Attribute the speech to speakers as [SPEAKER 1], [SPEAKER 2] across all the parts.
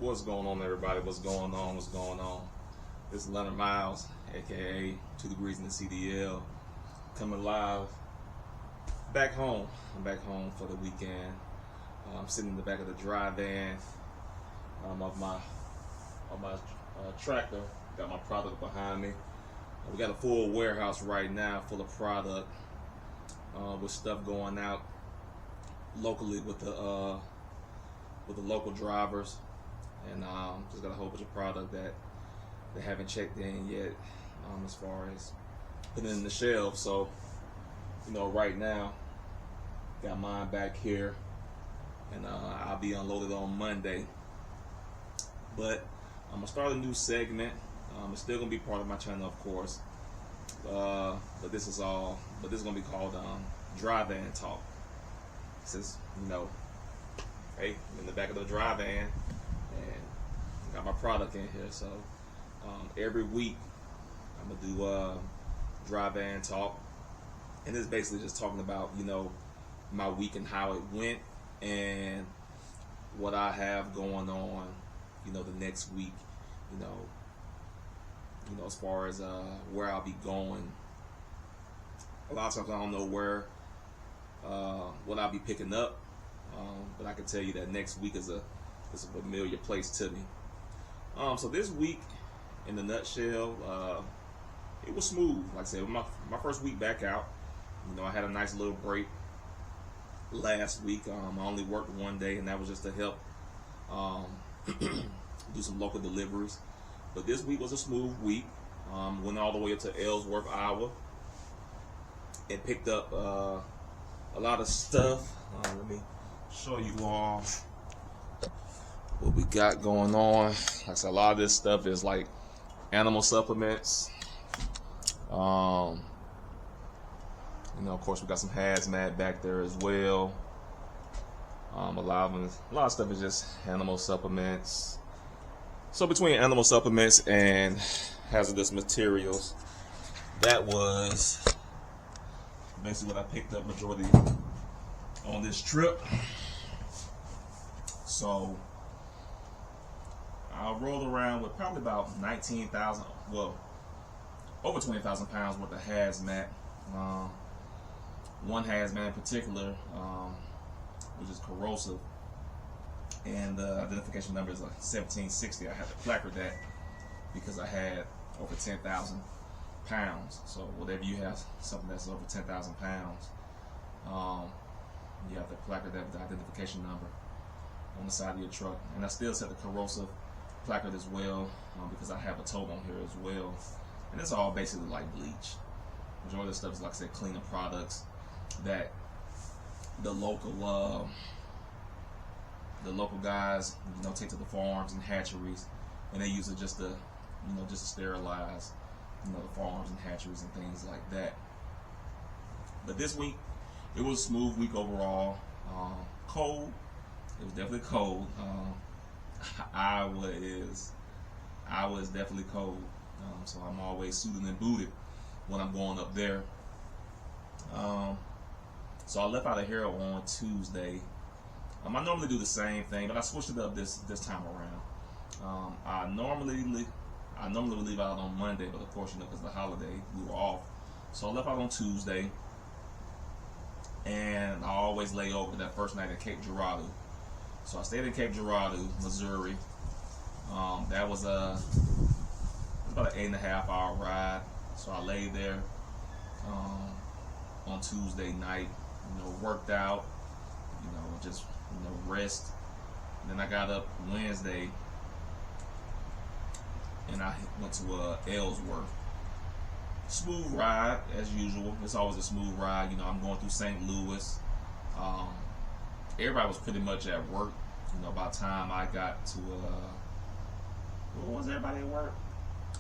[SPEAKER 1] What's going on, everybody? What's going on? What's going on? This is Leonard Miles, aka 2 Degrees in the CDL, coming live back home. I'm back home for the weekend. I'm sitting in the back of the dry van of my tractor. Got my product behind me. We got a full warehouse right now, full of product, with stuff going out locally with the local drivers. And just got a whole bunch of product that they haven't checked in yet, as far as putting it in the shelf. So, right now, got mine back here, and I'll be unloaded on Monday. But I'm gonna start a new segment. It's still gonna be part of my channel, of course. But this is gonna be called Dry Van Talk. Since hey, I'm in the back of the dry van. And got my product in here, so every week I'm gonna do dry van talk, and it's basically just talking about my week and how it went and what I have going on, the next week, as far as where I'll be going. A lot of times I don't know what I'll be picking up, but I can tell you that next week is a familiar place to me. So this week, in a nutshell, it was smooth. Like I said, my first week back out, I had a nice little break last week. I only worked one day, and that was just to help do some local deliveries. But this week was a smooth week. Went all the way up to Ellsworth, Iowa, and picked up a lot of stuff. Let me show you all what we got going on. Like I said, a lot of this stuff is like animal supplements. Of course, we got some hazmat back there as well. A lot of stuff is just animal supplements. So between animal supplements and hazardous materials, that was basically what I picked up majority on this trip. So I rolled around with probably about 19,000, well, over 20,000 pounds worth of hazmat. One hazmat in particular, which is corrosive, and the identification number is 1760. I had to placard that because I had over 10,000 pounds. So whatever you have, something that's over 10,000 pounds, you have to placard that with the identification number on the side of your truck. And I still set the corrosive placard as well, because I have a tote on here as well. And it's all basically like bleach. Majority of the stuff is, like I said, cleaner products that the local guys take to the farms and hatcheries, and they use it just to sterilize the farms and hatcheries and things like that. But this week, it was a smooth week overall. Cold. It was definitely cold. Iowa is definitely cold. So I'm always suited and booted when I'm going up there. So I left out of here on Tuesday. I normally do the same thing, but I switched it up this time around. I normally would leave out on Monday, but of course, because of the holiday, we were off. So I left out on Tuesday, and I always lay over that first night at Cape Girardeau. So I stayed in Cape Girardeau, Missouri. That was about an 8.5 hour ride. So I laid there on Tuesday night, worked out, just rest. And then I got up Wednesday, and I went to Ellsworth. Smooth ride as usual. It's always a smooth ride. I'm going through St. Louis. Everybody was pretty much at work. By the time I got to, was everybody at work?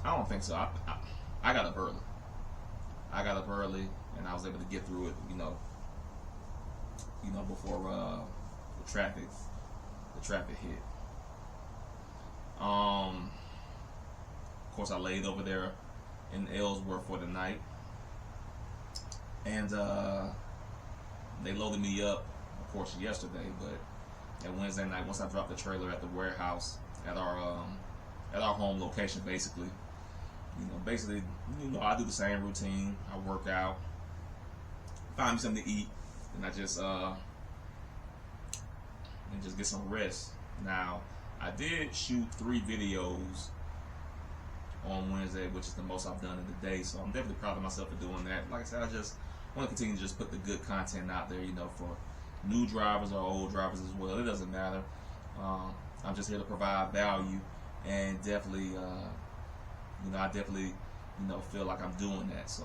[SPEAKER 1] I don't think so. I got up early. And I was able to get through it, before the traffic hit. Of course, I laid over there in Ellsworth for the night, and they loaded me up, of course, yesterday. But that Wednesday night, once I dropped the trailer at the warehouse, at our home location. Basically, basically, I do the same routine. I work out, find me something to eat, and I just get some rest. Now, I did shoot 3 videos on Wednesday, which is the most I've done in the day. So I'm definitely proud of myself for doing that. Like I said, I just want to continue to just put the good content out there, for new drivers or old drivers as well. It doesn't matter. I'm just here to provide value, and definitely, I definitely, feel like I'm doing that. So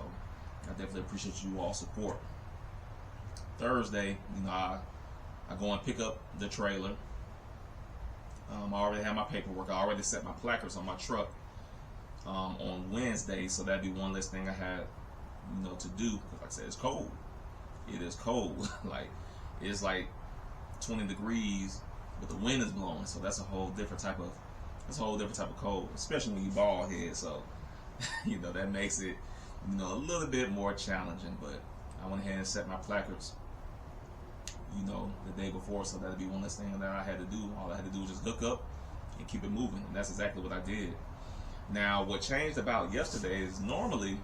[SPEAKER 1] I definitely appreciate you all support. Thursday, I go and pick up the trailer. I already have my paperwork. I already set my placards on my truck on Wednesday, so that'd be one less thing I had, to do. Because like I said, it's cold. It is cold. It's like 20 degrees, but the wind is blowing, so that's a whole different type of cold, especially when you bald head. So that makes it a little bit more challenging. But I went ahead and set my placards the day before, so that'd be one less thing that I had to do. All I had to do was just hook up and keep it moving, and that's exactly what I did. Now, what changed about yesterday is normally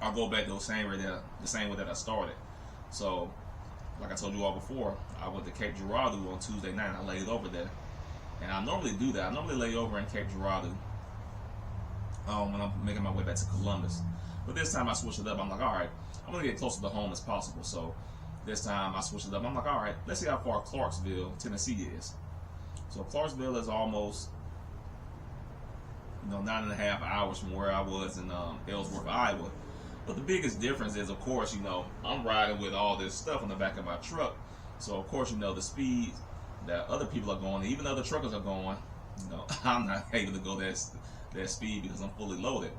[SPEAKER 1] I'll go back the same way that I started. So, like I told you all before, I went to Cape Girardeau on Tuesday night. I laid over there, and I normally do that. I normally lay over in Cape Girardeau when I'm making my way back to Columbus. But this time I switched it up. I'm like, all right, I'm gonna get closer to home as possible. So this time I switched it up. I'm like, all right, let's see how far Clarksville, Tennessee is. So Clarksville is almost 9.5 hours from where I was in Ellsworth, Iowa. But the biggest difference is, of course, I'm riding with all this stuff on the back of my truck. So of course, the speed that other people are going, even other truckers are going, I'm not able to go that speed because I'm fully loaded.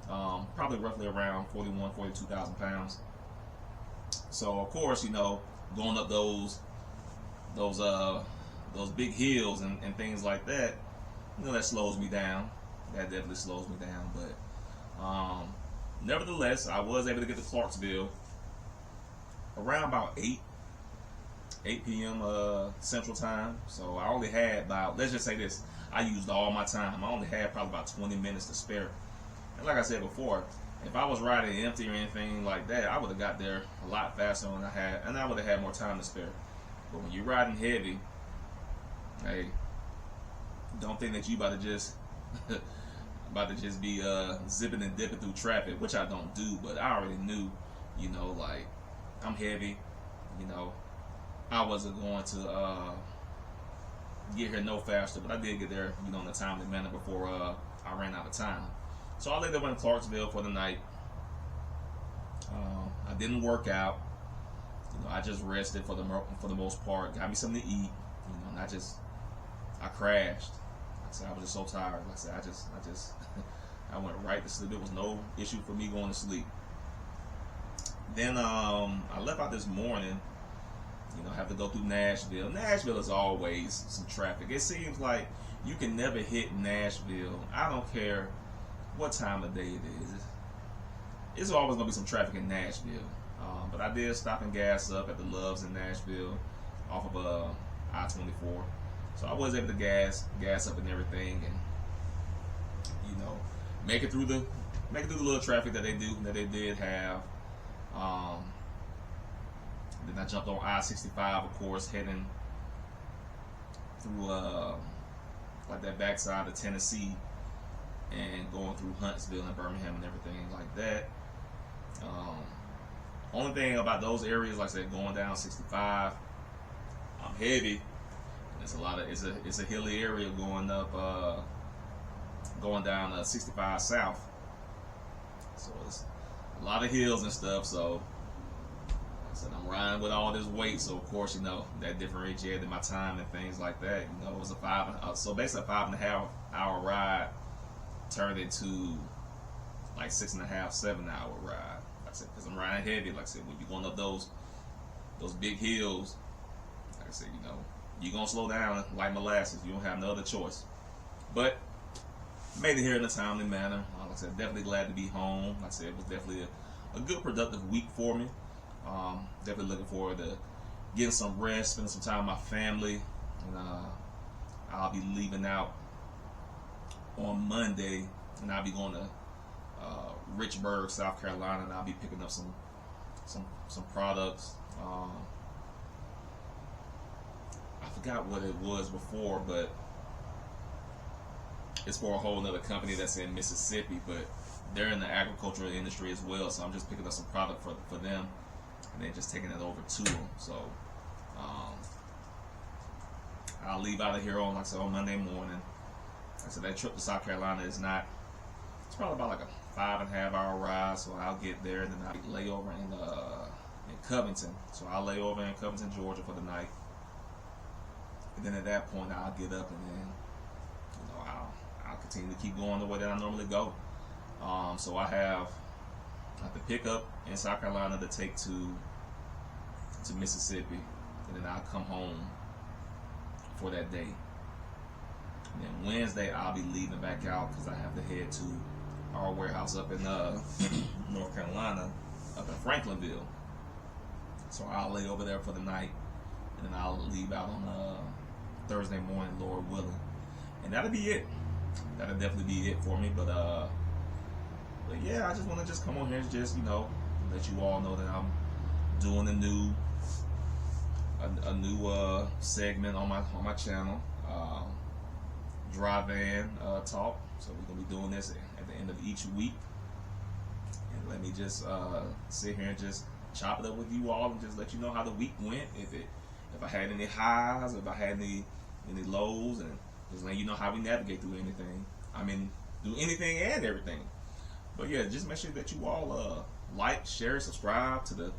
[SPEAKER 1] Probably roughly around 42,000 pounds. So of course, going up those big hills and things like that, that slows me down. That definitely slows me down. But nevertheless, I was able to get to Clarksville around about 8 p.m. Central Time. So I only had about, let's just say this, I used all my time. I only had probably about 20 minutes to spare. And like I said before, if I was riding empty or anything like that, I would have got there a lot faster than I would have had more time to spare. But when you're riding heavy, hey, don't think that you about to just be zipping and dipping through traffic, which I don't do. But I already knew, I'm heavy. I wasn't going to get here no faster, but I did get there, in a timely manner before I ran out of time. So I later went to Clarksville for the night. I didn't work out. I just rested for the most part. Got me something to eat. And I crashed. Like I said, I was just so tired. Like I said, I went right to sleep. There was no issue for me going to sleep. Then I left out this morning. Have to go through Nashville. Nashville is always some traffic. It seems like you can never hit Nashville. I don't care what time of day it is. It's always going to be some traffic in Nashville. But I did stop and gas up at the Loves in Nashville off of I-24. So I was able to gas up and everything, and make it through the little traffic that they did have. Then I jumped on I-65, of course, heading through like that backside of Tennessee and going through Huntsville and Birmingham and everything like that. Only thing about those areas, like I said, going down 65, I'm heavy. It's a hilly area going up, going down 65 south. So it's a lot of hills and stuff. So like I said, I'm riding with all this weight. So of course, that differentiated my time and things like that. It was so basically a 5.5 hour ride turned into like 6.5, 7 hour ride. Like I said, because I'm riding heavy. Like I said, when you're going up those big hills, like I said, you're gonna slow down like molasses. You don't have no other choice. But made it here in a timely manner. Like I said, definitely glad to be home. Like I said, it was definitely a good productive week for me. Definitely looking forward to getting some rest, spending some time with my family, and I'll be leaving out on Monday, and I'll be going to Richburg, South Carolina, and I'll be picking up some products. I forgot what it was before, but it's for a whole nother company that's in Mississippi, but they're in the agricultural industry as well. So I'm just picking up some product for them, and then just taking it over to them. So I'll leave out of here on, like I said, on Monday morning. Like I said, that trip to South Carolina is not. It's probably about like a 5.5 hour ride. So I'll get there, and then I'll lay over in Covington. So I'll lay over in Covington, Georgia for the night. And then at that point, I'll get up, and then I'll continue to keep going the way that I normally go. So I have to pick up in South Carolina to take to Mississippi, and then I'll come home for that day. And then Wednesday I'll be leaving back out because I have to head to our warehouse up in North Carolina, up in Franklinville. So I'll lay over there for the night, and then I'll leave out on Thursday morning, Lord willing. And that'll be it. That'll definitely be it for me. But yeah, I just want to just come on here and just let you all know that I'm doing a new segment on my channel, Dry Van Talk. So we're gonna be doing this at the end of each week, and let me just sit here and just chop it up with you all and just let you know how the week went. If I had any highs, if I had any lows, and just letting you know how we navigate through anything. I mean, do anything and everything. But yeah, just make sure that you all like, share, subscribe to the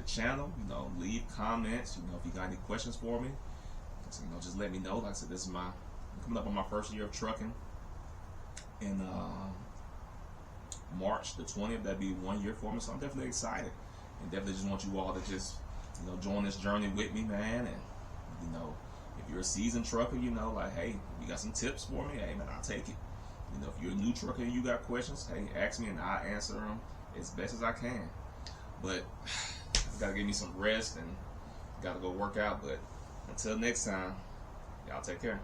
[SPEAKER 1] channel. Leave comments. If you got any questions for me, just let me know. Like I said, I'm coming up on my first year of trucking in March the 20th. That'd be 1 year for me. So I'm definitely excited, and definitely just want you all to just join this journey with me, man. And if you're a seasoned trucker, like, hey, you got some tips for me, hey man, I'll take it. If you're a new trucker and you got questions, hey, ask me and I'll answer them as best as I can. But I gotta give me some rest and gotta go work out. But until next time, y'all take care.